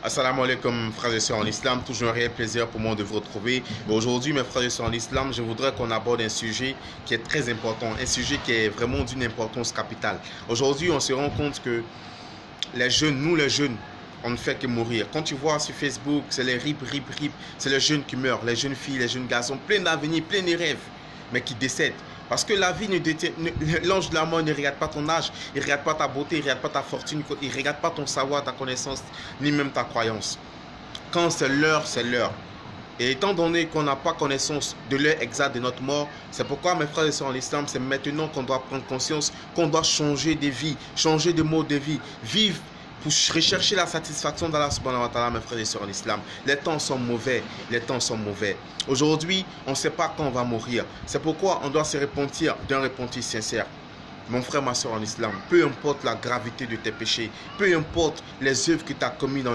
Assalamu alaikum frères et sœurs en islam, toujours un réel plaisir pour moi de vous retrouver. Aujourd'hui mes frères et sœurs en islam, je voudrais qu'on aborde un sujet qui est très important, un sujet qui est vraiment d'une importance capitale. Aujourd'hui on se rend compte que les jeunes, nous les jeunes, on ne fait que mourir. Quand tu vois sur Facebook, c'est les rip, c'est les jeunes qui meurent, les jeunes filles, les jeunes garçons, plein d'avenir, plein de rêves, mais qui décèdent. Parce que la vie l'ange de la mort ne regarde pas ton âge, il ne regarde pas ta beauté, il ne regarde pas ta fortune, il ne regarde pas ton savoir, ta connaissance, ni même ta croyance. Quand c'est l'heure, c'est l'heure. Et étant donné qu'on n'a pas connaissance de l'heure exacte de notre mort, c'est pourquoi mes frères et sœurs en islam, c'est maintenant qu'on doit prendre conscience, qu'on doit changer de vie, changer de mode de vie, vivre pour rechercher la satisfaction d'Allah subhanahu wa ta'ala, mes frères et sœurs en islam. Les temps sont mauvais, les temps sont mauvais. Aujourd'hui, on ne sait pas quand on va mourir. C'est pourquoi on doit se repentir d'un repentir sincère. Mon frère, ma soeur en islam, peu importe la gravité de tes péchés, peu importe les œuvres que tu as commises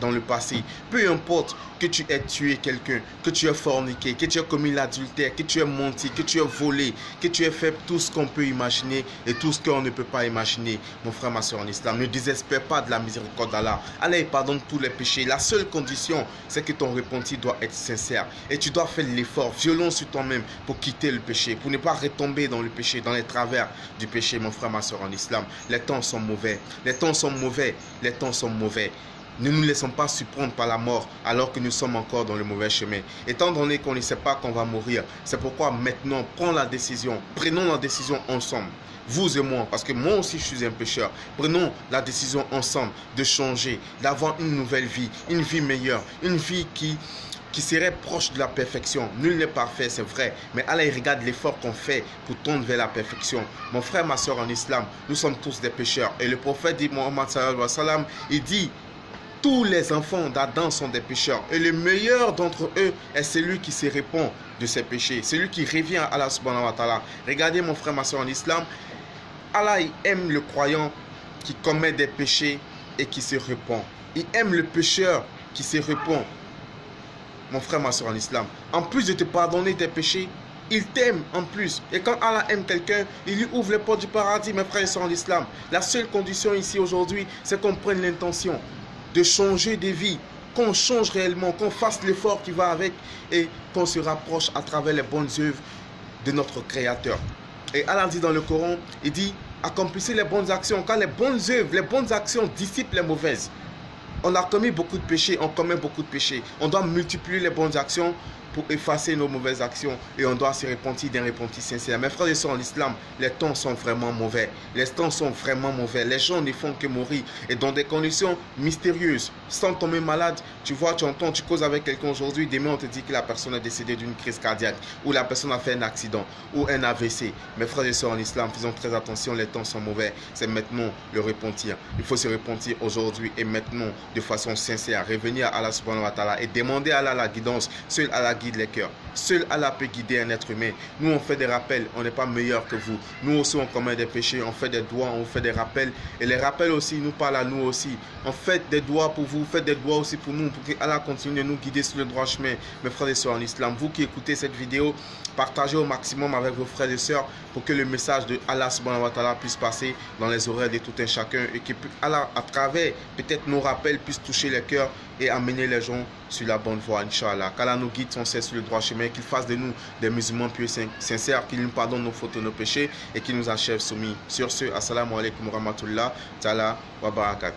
dans le passé, peu importe que tu aies tué quelqu'un, que tu aies forniqué, que tu aies commis l'adultère, que tu aies menti, que tu aies volé, que tu aies fait tout ce qu'on peut imaginer et tout ce qu'on ne peut pas imaginer. Mon frère, ma soeur en islam, ne désespère pas de la miséricorde d'Allah. Allah il pardonne tous les péchés. La seule condition, c'est que ton repentir doit être sincère. Et tu dois faire l'effort violent sur toi-même pour quitter le péché, pour ne pas retomber dans le péché, dans les travers du péché, mon frère, ma soeur en islam. Les temps sont mauvais. Les temps sont mauvais. Les temps sont mauvais. Ne nous laissons pas surprendre par la mort alors que nous sommes encore dans le mauvais chemin. Étant donné qu'on ne sait pas qu'on va mourir, c'est pourquoi maintenant, prenons la décision ensemble. Vous et moi, parce que moi aussi je suis un pécheur. Prenons la décision ensemble de changer, d'avoir une nouvelle vie, une vie meilleure, une vie qui serait proche de la perfection. Nul n'est parfait, c'est vrai, mais Allah il regarde l'effort qu'on fait pour tendre vers la perfection. Mon frère, ma soeur en islam, nous sommes tous des pécheurs. Et le prophète dit, Mohammed sallallahu alayhi wa sallam, il dit, tous les enfants d'Adam sont des pécheurs. Et le meilleur d'entre eux est celui qui se répand de ses péchés. Celui qui revient à Allah subhanahu wa ta'ala. Regardez mon frère, ma soeur en islam. Allah il aime le croyant qui commet des péchés et qui se répand. Il aime le pécheur qui se répand. Mon frère, ma soeur en islam. En plus de te pardonner tes péchés, il t'aime en plus. Et quand Allah aime quelqu'un, il lui ouvre les portes du paradis, mes frères et sœurs en islam. La seule condition ici aujourd'hui, c'est qu'on prenne l'intention de changer de vie, qu'on change réellement, qu'on fasse l'effort qui va avec et qu'on se rapproche à travers les bonnes œuvres de notre Créateur. Et Allah dit dans le Coran, il dit, accomplissez les bonnes actions, car les bonnes œuvres, les bonnes actions dissipent les mauvaises. On a commis beaucoup de péchés, on commet beaucoup de péchés. On doit multiplier les bonnes actions pour effacer nos mauvaises actions et on doit se repentir d'un repentir sincère. Mes frères et sœurs en islam, les temps sont vraiment mauvais. Les temps sont vraiment mauvais. Les gens ne font que mourir et dans des conditions mystérieuses. Sans tomber malade, tu vois, tu entends, tu causes avec quelqu'un aujourd'hui, demain on te dit que la personne est décédée d'une crise cardiaque ou la personne a fait un accident ou un AVC. Mes frères et sœurs en islam, faisons très attention, les temps sont mauvais. C'est maintenant le repentir. Il faut se repentir aujourd'hui et maintenant de façon sincère. Revenir à Allah subhanahu wa ta'ala et demander à Allah la guidance. Seul Allah guide les cœurs. Seul Allah peut guider un être humain. Nous, on fait des rappels. On n'est pas meilleur que vous. Nous aussi, on commet des péchés. On fait des doigts. On fait des rappels. Et les rappels aussi nous parlent à nous aussi. On fait des doigts pour vous. Faites des doigts aussi pour nous. Pour que Allah continue de nous guider sur le droit chemin. Mes frères et sœurs en islam. Vous qui écoutez cette vidéo, partagez au maximum avec vos frères et sœurs pour que le message de Allah subhanahu wa ta'ala puisse passer dans les oreilles de tout un chacun. Et que Allah, à travers peut-être nos rappels, puisse toucher les cœurs et amener les gens sur la bonne voie, Inch'Allah. Qu'Allah nous guide sans cesse sur le droit chemin, qu'il fasse de nous des musulmans pieux sincères, qu'il nous pardonne nos fautes et nos péchés et qu'il nous achève soumis. Sur ce, assalamu alaikum wa rahmatullah ta'ala wa barakat.